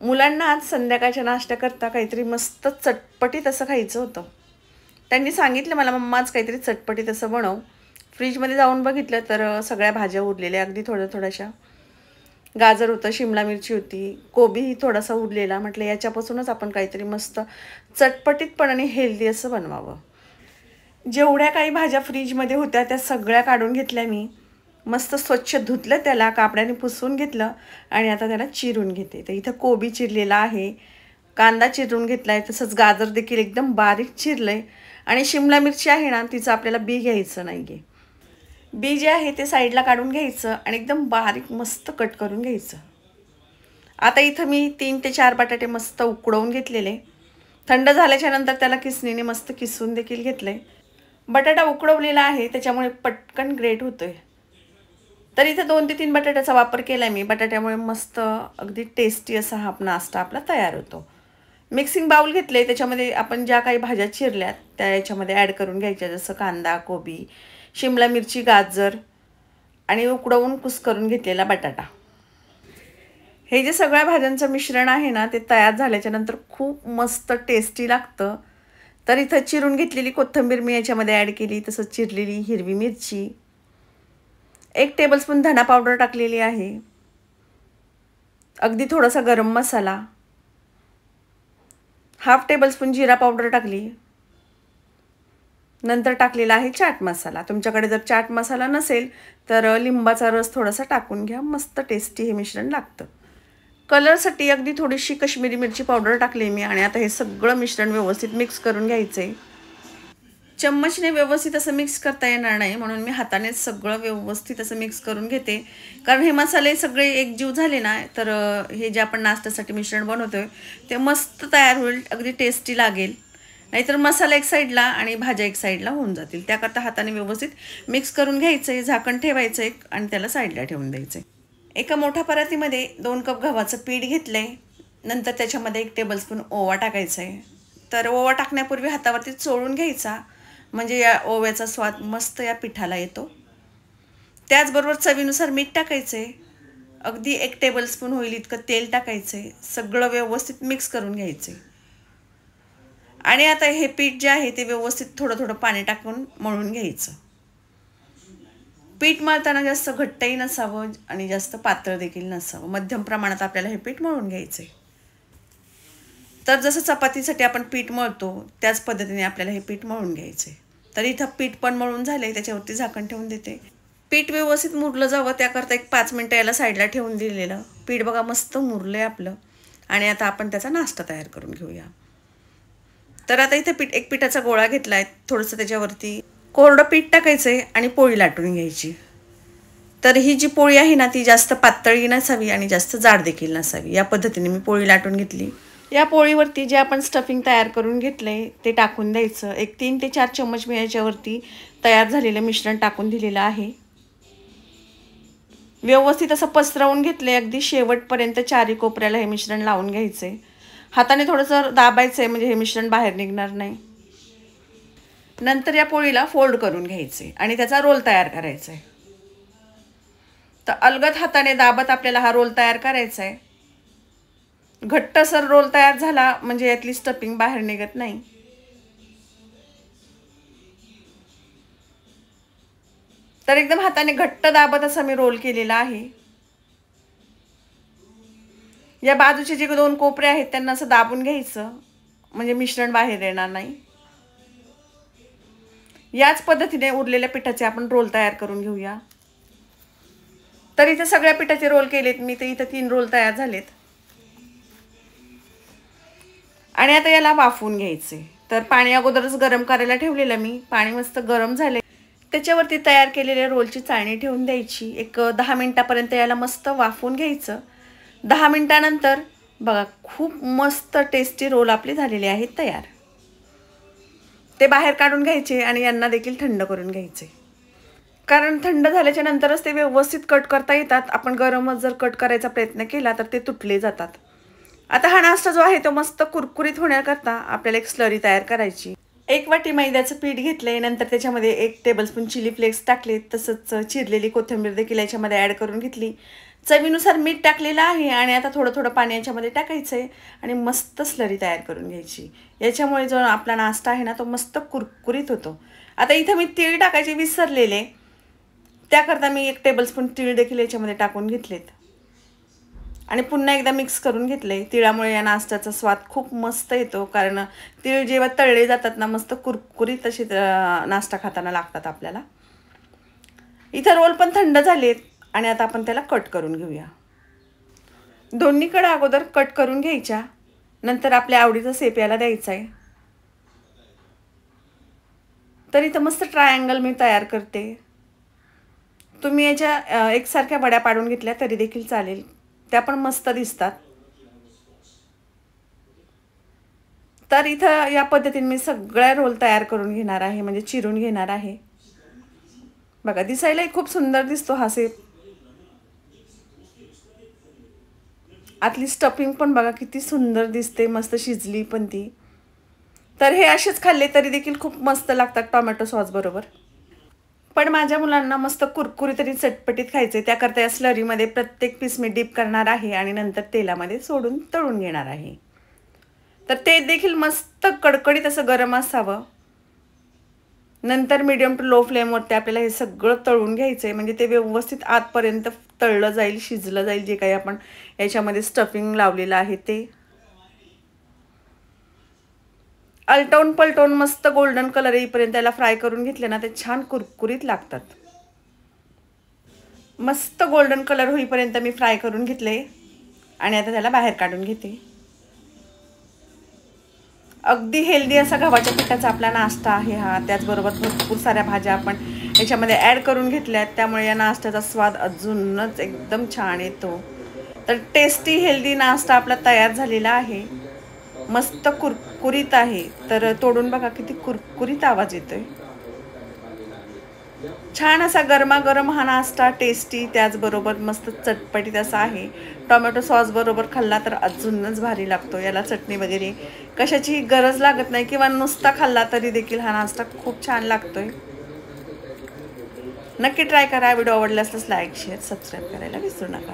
मुलांना आज संध्याकाळच्या नाश्ता करता काहीतरी मस्त चटपटीत असं खायचं होतं. त्यांनी सांगितलं मला, मम्मा आज काहीतरी चटपटीत असं बनव. फ्रीजमध्ये जाऊन बघितलं तर सगळ्या भाज्या उरलेल्या, अगदी थोड्याशा. गाजर होतं, शिमला मिरची होती, कोबीही थोडासा उरलेला. म्हटलं याच्यापासूनच आपण काहीतरी मस्त चटपटीत पण आणि हेल्दी असं बनवावं. जेवढ्या काही भाज्या फ्रीजमध्ये होत्या त्या सगळ्या काढून घेतल्या मी. मस्त स्वच्छ धुतलं, त्याला कापड्याने पुसून घेतलं आणि आता त्याला चिरून घेते. तर इथं कोबी चिरलेला आहे, कांदा चिरून घेतला आहे, तसंच गाजर देखील एकदम बारीक चिरलं आहे. आणि शिमला मिरची आहे ना, तिचं आपल्याला बी घ्यायचं नाही आहे. बी जे आहे ते साईडला काढून घ्यायचं आणि एकदम बारीक मस्त कट करून घ्यायचं. आता इथं मी 3 ते 4 बटाटे मस्त उकडवून घेतलेले. थंड झाल्याच्या नंतर त्याला किसणीने मस्त किसून देखील घेतले. बटाटा उकडवलेला आहे त्याच्यामुळे पटकन ग्रेट होतोय. तर इथे 2 ते 3 बटाट्याचा वापर केला आहे मी. बटाट्यामुळे मस्त अगदी टेस्टी असा हा नाश्ता आपला तयार होतो. मिक्सिंग बाउल घेतले, त्याच्यामध्ये आपण ज्या काही भाज्या चिरल्यात त्या याच्यामध्ये ॲड करून घ्यायच्या, जसं कांदा, कोबी, शिमला मिरची, गाजर आणि उकडवून कुस्करून घेतलेला बटाटा. हे जे सगळ्या भाज्यांचं मिश्रण आहे ना, ते तयार झाल्याच्या नंतर खूप मस्त टेस्टी लागतं. तर इथं चिरून घेतलेली कोथिंबीर मी याच्यामध्ये ॲड केली, तसंच चिरलेली हिरवी मिरची, 1 टेबलस्पून धना पावडर टाकलेली आहे, अगदी थोडासा गरम मसाला, 1/2 टेबलस्पून जिरा पावडर टाकली. नंतर टाकलेला आहे चाट मसाला. तुमच्याकडे जर चाट मसाला नसेल तर लिंबाचा रस थोडासा टाकून घ्या, मस्त टेस्टी हे मिश्रण लागतं. कलरसाठी अगदी थोडीशी कश्मीरी मिरची पावडर टाकली मी आणि आता हे सगळं मिश्रण व्यवस्थित मिक्स करून घ्यायचं आहे. चम्मचने व्यवस्थित असं मिक्स करता येणार नाही, म्हणून मी हातानेच सगळं व्यवस्थित असं मिक्स करून घेते. कारण हे मसाले सगळे एकजीव झाले ना, तर हे जे आपण नाश्त्यासाठी मिश्रण बनवतोय ते मस्त तयार होईल, अगदी टेस्टी लागेल. नाहीतर मसाला एक साईडला आणि भाज्या एक साईडला होऊन जातील. त्याकरता हाताने व्यवस्थित मिक्स करून घ्यायचं आहे, झाकण ठेवायचं आहे आणि त्याला साईडला ठेवून द्यायचं आहे. एका मोठ्या परातीमध्ये 2 कप गव्हाचं पीठ घेतलं आहे. नंतर त्याच्यामध्ये 1 टेबलस्पून ओवा टाकायचा आहे. तर ओवा टाकण्यापूर्वी हातावरती चोळून घ्यायचा, म्हणजे या ओव्याचा स्वाद मस्त या पिठाला येतो. त्याचबरोबर चवीनुसार मीठ टाकायचं आहे. अगदी 1 टेबलस्पून होईल इतकं तेल टाकायचं आहे. सगळं व्यवस्थित मिक्स करून घ्यायचं आहे. आणि आता हे पीठ जे आहे ते व्यवस्थित थोडं पाणी टाकून मळून घ्यायचं. पीठ मळताना जास्त घट्टही नसावं आणि जास्त पातळ देखील नसावं, मध्यम प्रमाणात आपल्याला हे पीठ मळून घ्यायचं आहे. तर जसं चपातीसाठी आपण पीठ मळतो त्याच पद्धतीने आपल्याला हे पीठ मळून घ्यायचं आहे. तर इथं पीठ पण मळून झालं आहे, त्याच्यावरती झाकण ठेवून देते. पीठ व्यवस्थित मुरलं जावं त्याकरता 5 मिनटं याला साईडला ठेवून दिलेलं. पीठ बघा मस्त मुरलं आहे आपलं. आणि आता आपण त्याचा नाश्ता तयार करून घेऊया. तर आता इथे एक पिठाचा गोळा घेतला आहे, थोडंसं त्याच्यावरती कोरडं पीठ टाकायचं आहे आणि पोळी लाटून घ्यायची. तर ही जी पोळी आहे ना, ती जास्त पातळी नसावी आणि जास्त जाड देखील नसावी, या पद्धतीने मी पोळी लाटून घेतली. या पोळीवरती जे आपण स्टफिंग तयार करून घेतलं आहे ते टाकून द्यायचं. एक 3 ते 4 चम्मच मी याच्यावरती तयार झालेलं मिश्रण टाकून दिलेलं आहे. व्यवस्थित असं पसरवून घेतलं आहे, अगदी शेवटपर्यंत 4ही कोपऱ्याला हे मिश्रण लावून घ्यायचं आहे. हाताने थोडंसं दाबायचं आहे, म्हणजे हे मिश्रण बाहेर निघणार नाही. नंतर या पोळीला फोल्ड करून घ्यायचे आणि त्याचा रोल तयार करायचा आहे. तर अलगद हाताने दाबत आपल्याला हा रोल तयार करायचा आहे. घट्टसर रोल तयार झाला म्हणजे यातली स्टफिंग बाहेर निघत नाही. तर एकदम हाताने घट्ट दाबत असा मी रोल केलेला आहे. या बाजूचे जे 2 कोपरे आहेत त्यांना असं दाबून घ्यायचं, म्हणजे मिश्रण बाहेर येणार नाही. याच पद्धतीने उरलेल्या पिठाचे आपण रोल तयार करून घेऊया. तर इथे सगळ्या पिठाचे रोल केलेत मी. तर इथे 3 रोल तयार झालेत आणि आता याला वाफवून घ्यायचे. तर पाणी अगोदरच गरम करायला ठेवलेलं मी. पाणी मस्त गरम झाले, त्याच्यावरती तयार केलेल्या रोलची चाळणी ठेवून द्यायची. एक 10 मिनिटापर्यंत याला मस्त वाफवून घ्यायचं. 10 मिनिटानंतर बघा खूप मस्त टेस्टी रोल आपले झालेले आहेत तयार. ते बाहेर काढून घ्यायचे आणि यांना देखील थंड करून घ्यायचे, कारण थंड झाल्याच्या नंतरच ते व्यवस्थित कट करता येतात. आपण गरमच जर कट करायचा प्रयत्न केला तर ते तुटले जातात. आता हा नाश्ता जो आहे तो मस्त कुरकुरीत होण्याकरता आपल्याला एक स्लरी तयार करायची. 1 वाटी मैद्याचं पीठ घेतलंय. नंतर त्याच्यामध्ये 1 टेबलस्पून चिली फ्लेक्स टाकले, तसंच चिरलेली कोथिंबीर देखील याच्यामध्ये ॲड करून घेतली. चवीनुसार मीठ टाकलेलं आहे आणि आता थोडं थोडं पाणी याच्यामध्ये टाकायचं आहे आणि मस्त स्लरी तयार करून घ्यायची. याच्यामुळे जो आपला नाश्ता आहे ना तो मस्त कुरकुरीत होतो. आता इथं मी तीळ टाकायचे विसरलेले, त्याकरता मी 1 टेबलस्पून तीळ देखील याच्यामध्ये टाकून घेतलेत आणि पुन्हा एकदा मिक्स करून घेतले. तिळामुळे या नाश्त्याचा स्वाद खूप मस्त येतो, कारण तीळ जेव्हा तळले जातात ना मस्त कुरकुरीत असे नाश्ता खाताना लागतात आपल्याला. इथं रोल पण थंड झालेत आणि आता आपण त्याला कट करून घेऊया. दोन्हीकडे अगोदर कट करून घ्यायच्या, नंतर आपल्या आवडीचा शेप याला द्यायचा आहे. तर इथं मस्त ट्रायंगल मी तयार करते. तुम्ही याच्या एकसारख्या वड्या पाडून घेतल्या तरी देखील चालेल, त्या पण मस्त दिसतात. तर इथं या पद्धतीने मी सगळ्या रोल तयार करून घेणार आहे, म्हणजे चिरून घेणार आहे. बघा दिसायलाही खूप सुंदर दिसतो हा शेप. आतली स्टफिंग पण बघा किती सुंदर दिसते, मस्त शिजली पण ती. तर हे असेच खाल्ले तरी देखील खूप मस्त लागतात टोमॅटो सॉस बरोबर. पण माझ्या मुलांना मस्त कुरकुरीत तरी चटपटीत खायचे, त्याकरता या स्लरीमध्ये प्रत्येक पीस मी डीप करणार आहे आणि नंतर तेलामध्ये सोडून तळून घेणार आहे. तर ते देखील मस्त कडकडीत असं गरम असावं. नंतर मीडियम टू लो फ्लेमवरती आपल्याला हे सगळं तळून घ्यायचं आहे, म्हणजे ते व्यवस्थित आतपर्यंत तळलं जाईल, शिजलं जाईल जे काही आपण याच्यामध्ये स्टफिंग लावलेलं आहे ते. आलटवून पलटवून मस्त गोल्डन कलर येईपर्यंत त्याला फ्राय करून घेतले ना ते छान कुरकुरीत लागतात. मस्त गोल्डन कलर होईपर्यंत मी फ्राय करून घेतले आणि आता त्याला बाहेर काढून घेते. अगदी हेल्दी असा गव्हाच्या पिठाचा आपला नाश्ता आहे हा. त्याचबरोबर भरपूर साऱ्या भाज्या आपण याच्यामध्ये ॲड करून घेतल्यात, त्यामुळे या नाश्त्याचा स्वाद अजूनच एकदम छान येतो. तर टेस्टी हेल्दी नाश्ता आपला तयार झालेला आहे, मस्त कुरकुरीत आहे. तर तोडून बघा किती कुरकुरीत आवाज येतोय. छान असा गरमागरम हा नाश्ता टेस्टी, त्याचबरोबर मस्त चटपटीत असा आहे. टोमॅटो सॉस बरोबर खाल्ला तर अजूनच भारी लागतो. याला चटणी वगैरे कशाची गरज लागत नाही, किंवा नुसता खाल्ला तरी देखील हा नाश्ता खूप छान लागतोय. नक्की ट्राय करा. व्हिडिओ आवडला असल्यास लाईक शेअर सबस्क्राईब करायला विसरू नका.